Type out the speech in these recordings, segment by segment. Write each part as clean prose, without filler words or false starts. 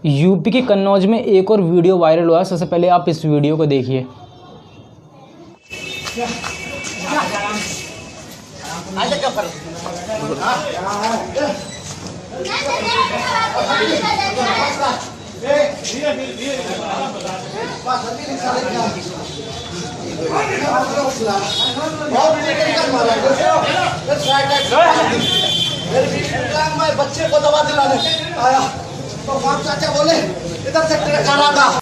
UP के कन्नौज में एक और वीडियो वायरल हुआ है। सबसे पहले आप इस वीडियो को देखिए। बच्चे को दवा दिलाने आया तो चाचा बोले इधर से करा था।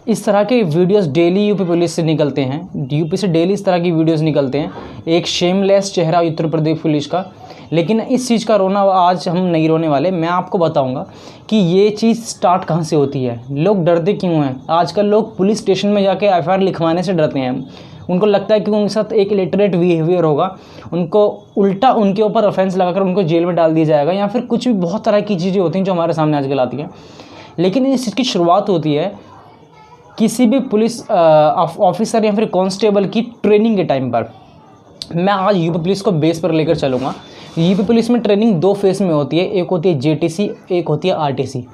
इस तरह के वीडियोस डेली यूपी पुलिस से निकलते हैं, यूपी से डेली इस तरह की वीडियोस निकलते हैं। एक शेमलेस चेहरा उत्तर प्रदेश पुलिस का। लेकिन इस चीज़ का रोना आज हम नहीं रोने वाले। मैं आपको बताऊंगा कि ये चीज़ स्टार्ट कहाँ से होती है, लोग डरते क्यों हैं। आजकल लोग पुलिस स्टेशन में जाके एफआईआर लिखवाने से डरते हैं। उनको लगता है कि उनके साथ एक इलिटरेट बिहेवियर होगा, उनको उल्टा उनके ऊपर ऑफेंस लगाकर उनको जेल में डाल दिया जाएगा, या फिर कुछ भी बहुत तरह की चीज़ें होती हैं जो हमारे सामने आजकल आती हैं। लेकिन इस चीज़ की शुरुआत होती है किसी भी पुलिस ऑफिसर या फिर कांस्टेबल की ट्रेनिंग के टाइम पर। मैं आज यूपी पुलिस को बेस पर लेकर चलूँगा। यूपी पुलिस में ट्रेनिंग दो फेज़ में होती है, एक होती है जेटीसी, एक होती है आरटीसी।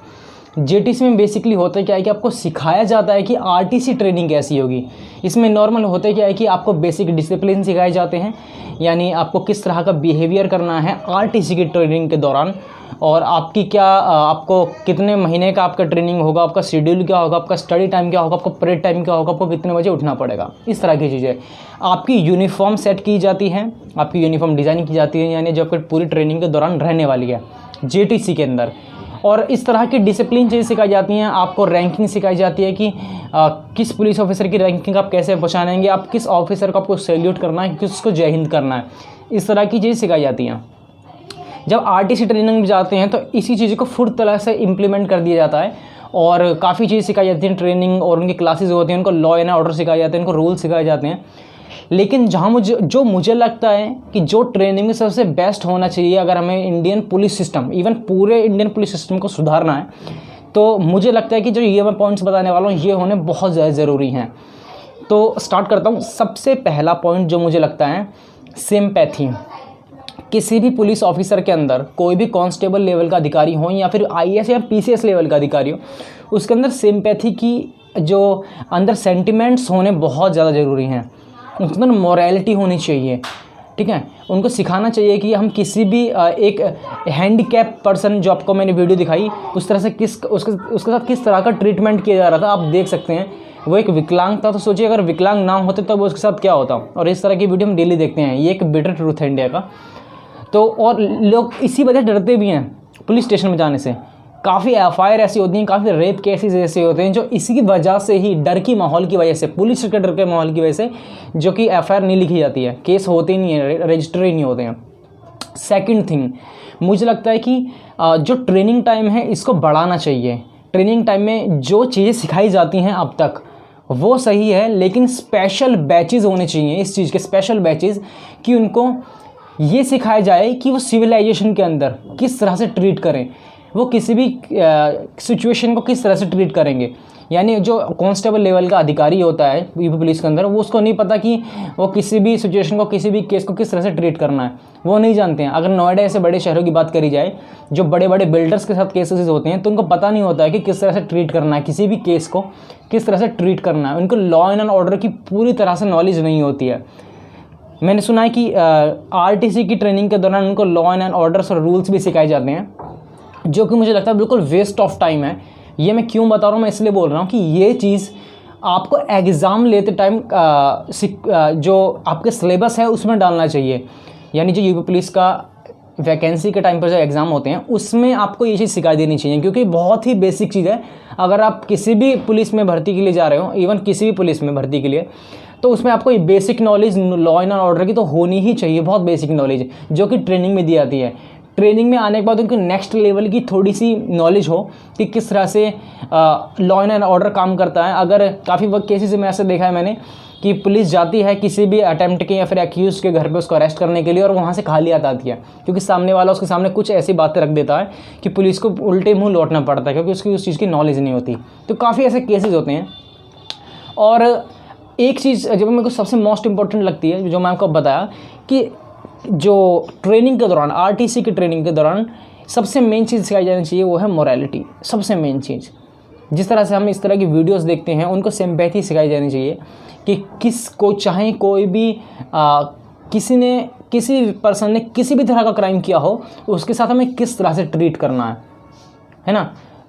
जेटीसी में बेसिकली होता है क्या है कि आपको सिखाया जाता है कि आरटीसी ट्रेनिंग कैसी होगी। इसमें नॉर्मल होता है क्या है कि आपको बेसिक डिसिप्लिन सिखाए जाते हैं, यानी आपको किस तरह का बिहेवियर करना है आरटीसी की ट्रेनिंग के दौरान, और आपकी क्या आपको कितने महीने का आपका ट्रेनिंग होगा, आपका शेड्यूल क्या होगा, आपका स्टडी टाइम क्या होगा, आपको परेड टाइम क्या होगा, आपको कितने बजे उठना पड़ेगा, इस तरह की चीज़ें। आपकी यूनिफॉर्म सेट की जाती है, आपकी यूनिफॉर्म डिज़ाइन की जाती है, यानी जो आपकी पूरी ट्रेनिंग के दौरान रहने वाली है जेटीसी के अंदर। और इस तरह की डिसिप्लिन चीज़ें सिखाई जाती हैं। आपको रैंकिंग सिखाई जाती है कि किस पुलिस ऑफिसर की रैंकिंग आप कैसे पहचानेंगे, आप किस ऑफिसर को आपको सैल्यूट करना है, किसको जय हिंद करना है, इस तरह की चीज़ें सिखाई जाती हैं। जब आरटीसी ट्रेनिंग में जाते हैं तो इसी चीज़ को फुल तरह से इम्प्लीमेंट कर दिया जाता है, और काफ़ी चीज़ सिखाई जाती हैं। ट्रेनिंग और उनकी क्लासेस होती हैं, उनको लॉ एंड ऑर्डर सिखाए जाते हैं, उनको रूल सिखाए जाते हैं। लेकिन जहाँ मुझे लगता है कि जो ट्रेनिंग में सबसे बेस्ट होना चाहिए, अगर हमें इंडियन पुलिस सिस्टम, इवन पूरे इंडियन पुलिस सिस्टम को सुधारना है, तो मुझे लगता है कि जो ये मैं पॉइंट्स बताने वाला हूँ ये होने बहुत ज़्यादा ज़रूरी हैं। तो स्टार्ट करता हूँ। सबसे पहला पॉइंट जो मुझे लगता है, सिंपैथी। किसी भी पुलिस ऑफिसर के अंदर कोई भी कांस्टेबल लेवल का अधिकारी हो या फिर आईएएस या पीसीएस लेवल का अधिकारी हो, उसके अंदर सिंपैथी की जो अंदर सेंटिमेंट्स होने बहुत ज़्यादा ज़रूरी हैं। उसके अंदर मोरालिटी होनी चाहिए, ठीक है। उनको सिखाना चाहिए कि हम किसी भी एक हैंडीकैप पर्सन, जो आपको मैंने वीडियो दिखाई, उस तरह से उसके साथ किस तरह का ट्रीटमेंट किया जा रहा था, आप देख सकते हैं। वो एक विकलांग था, तो सोचिए अगर विकलांग ना होते तो वो उसके साथ क्या होता। और इस तरह की वीडियो हम डेली देखते हैं। ये एक बिटर ट्रूथ है इंडिया का। तो और लोग इसी वजह डरते भी हैं पुलिस स्टेशन में जाने से। काफ़ी एफआईआर ऐसी होती हैं, काफ़ी रेप केसेस ऐसे होते हैं जो इसी वजह से ही, डर की माहौल की वजह से, पुलिस के डर के माहौल की वजह से, जो कि एफआईआर नहीं लिखी जाती है, केस होते ही नहीं है, रजिस्टर ही नहीं होते हैं। सेकंड थिंग, मुझे लगता है कि जो ट्रेनिंग टाइम है इसको बढ़ाना चाहिए। ट्रेनिंग टाइम में जो चीज़ें सिखाई जाती हैं अब तक वो सही है, लेकिन स्पेशल बैचेज़ होने चाहिए इस चीज़ के, स्पेशल बैचेज़, कि उनको ये सिखाया जाए कि वो सिविलाइजेशन के अंदर किस तरह से ट्रीट करें, वो किसी भी सिचुएशन को किस तरह से ट्रीट करेंगे। यानी जो कांस्टेबल लेवल का अधिकारी होता है यूपी पुलिस के अंदर, वो उसको नहीं पता कि वो किसी भी सिचुएशन को, किसी भी केस को किस तरह से ट्रीट करना है, वो नहीं जानते हैं। अगर नोएडा ऐसे बड़े शहरों की बात करी जाए, जो बड़े बड़े बिल्डर्स के साथ केसेस होते हैं, तो उनको पता नहीं होता है कि किस तरह से ट्रीट करना है, किसी भी केस को किस तरह से ट्रीट करना है। उनको लॉ एंड ऑर्डर की पूरी तरह से नॉलेज नहीं होती है। मैंने सुना है कि आरटीसी की ट्रेनिंग के दौरान उनको लॉ एंड ऑर्डर्स और रूल्स भी सिखाए जाते हैं, जो कि मुझे लगता है बिल्कुल वेस्ट ऑफ टाइम है। ये मैं क्यों बता रहा हूँ, मैं इसलिए बोल रहा हूँ कि ये चीज़ आपको एग्ज़ाम लेते टाइम जो आपके सिलेबस है उसमें डालना चाहिए। यानी जो यूपी पुलिस का वैकेंसी के टाइम पर जो एग्ज़ाम होते हैं उसमें आपको ये चीज़ सिखाई देनी चाहिए, क्योंकि बहुत ही बेसिक चीज़ है। अगर आप किसी भी पुलिस में भर्ती के लिए जा रहे हो, इवन किसी भी पुलिस में भर्ती के लिए, तो उसमें आपको ये basic knowledge law and order की तो होनी ही चाहिए, बहुत बेसिक नॉलेज, जो कि ट्रेनिंग में दी जाती है। ट्रेनिंग में आने के बाद उनको नेक्स्ट लेवल की थोड़ी सी नॉलेज हो कि किस तरह से लॉ एंड ऑर्डर काम करता है। अगर काफ़ी वक्त केसेस में ऐसे देखा है मैंने कि पुलिस जाती है किसी भी अटेम्प्ट के या फिर एक्यूज के घर पे उसको अरेस्ट करने के लिए, और वहाँ से खाली आती है, क्योंकि सामने वाला उसके सामने कुछ ऐसी बातें रख देता है कि पुलिस को उल्टे मुँह लौटना पड़ता है, क्योंकि उसकी उस चीज़ की नॉलेज नहीं होती। तो काफ़ी ऐसे केसेस होते हैं। और एक चीज़ जो मेरे को सबसे मोस्ट इम्पॉर्टेंट लगती है, जो मैं आपको बताया, कि जो ट्रेनिंग के दौरान, आरटीसी की ट्रेनिंग के दौरान सबसे मेन चीज़ सिखाई जानी चाहिए वो है मोरालिटी, सबसे मेन चीज़। जिस तरह से हम इस तरह की वीडियोस देखते हैं उनको सिंपैथी सिखाई जानी चाहिए कि किसको चाहे कोई भी किसी पर्सन ने किसी भी तरह का क्राइम किया हो उसके साथ हमें किस तरह से ट्रीट करना है ना।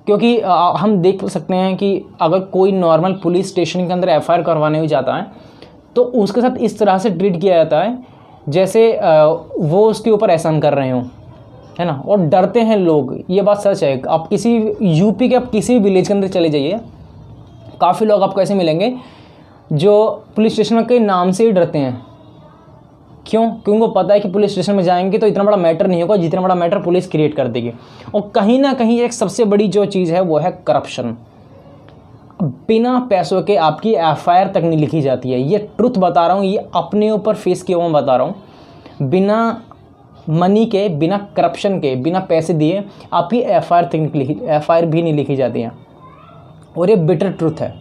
क्योंकि हम देख सकते हैं कि अगर कोई नॉर्मल पुलिस स्टेशन के अंदर एफआईआर करवाने भी जाता है तो उसके साथ इस तरह से ट्रीट किया जाता है जैसे वो उसके ऊपर एहसान कर रहे हों, है ना। और डरते हैं लोग, ये बात सच है। आप किसी यूपी के आप किसी विलेज के अंदर चले जाइए, काफ़ी लोग आपको ऐसे मिलेंगे जो पुलिस स्टेशन के नाम से ही डरते हैं। क्यों? क्योंकि उनको पता है कि पुलिस स्टेशन में जाएंगे तो इतना बड़ा मैटर नहीं होगा जितना बड़ा मैटर पुलिस क्रिएट कर देगी। और कहीं ना कहीं एक सबसे बड़ी जो चीज़ है वो है करप्शन। बिना पैसों के आपकी एफआईआर तक नहीं लिखी जाती है। ये ट्रुथ बता रहा हूँ, ये अपने ऊपर फेस किया हुआ बता रहा हूँ। बिना मनी के, बिना करप्शन के, बिना पैसे दिए आपकी एफआईआर भी नहीं लिखी जाती है। और ये बिटर ट्रुथ है।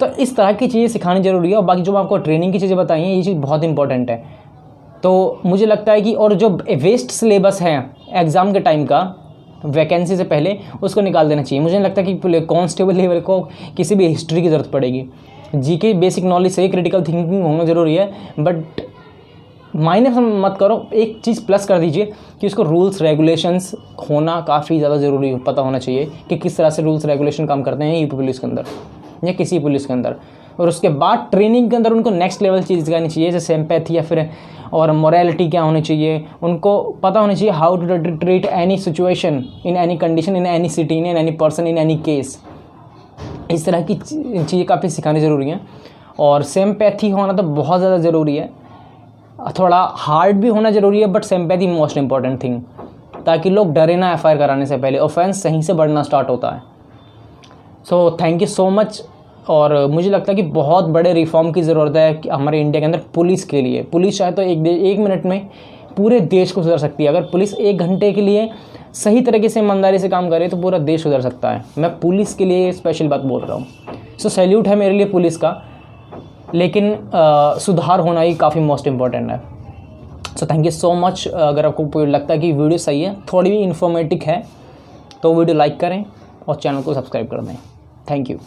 तो इस तरह की चीज़ें सिखानी ज़रूरी है। और बाकी जो मैं आपको ट्रेनिंग की चीज़ें बताई हैं ये चीज़ बहुत इंपॉर्टेंट है। तो मुझे लगता है कि और जो वेस्ट सिलेबस है एग्ज़ाम के टाइम का वैकेंसी से पहले उसको निकाल देना चाहिए। मुझे नहीं लगता कि कांस्टेबल लेवल को किसी भी हिस्ट्री की ज़रूरत पड़ेगी। जीके बेसिक नॉलेज से क्रिटिकल थिंकिंग होना ज़रूरी है, बट माइनस मत करो। एक चीज़ प्लस कर दीजिए कि उसको रूल्स रेगुलेशंस होना काफ़ी ज़्यादा ज़रूरी पता होना चाहिए कि किस तरह से रूल्स रेगुलेशन काम करते हैं यूपी पुलिस के अंदर या किसी पुलिस के अंदर। और उसके बाद ट्रेनिंग के अंदर उनको नेक्स्ट लेवल चीज़ सिखानी चाहिए, जैसे सिंपैथी या फिर और मोरालिटी क्या होनी चाहिए। उनको पता होना चाहिए how to treat any situation in any condition in any city in any person in any case. इस तरह की चीज़ें काफ़ी सिखानी ज़रूरी हैं। और सिंपैथी होना तो बहुत ज़्यादा ज़रूरी है। थोड़ा हार्ड भी होना ज़रूरी है, but sympathy most important thing, ताकि लोग डरे ना एफआईआर कराने से पहले। ऑफेंस सही से बढ़ना स्टार्ट होता है। So thank you so much. और मुझे लगता है कि बहुत बड़े रिफॉर्म की ज़रूरत है कि हमारे इंडिया के अंदर पुलिस के लिए। पुलिस चाहे तो एक मिनट में पूरे देश को सुधार सकती है। अगर पुलिस 1 घंटे के लिए सही तरीके से ईमानदारी से काम करे तो पूरा देश सुधर सकता है। मैं पुलिस के लिए स्पेशल बात बोल रहा हूँ। सो सैल्यूट है मेरे लिए पुलिस का, लेकिन सुधार होना ही काफ़ी मोस्ट इम्पॉर्टेंट है। So thank you so much. अगर आपको लगता है कि वीडियो सही है, थोड़ी भी इन्फॉर्मेटिव है, तो वीडियो लाइक करें और चैनल को सब्सक्राइब कर दें। Thank you.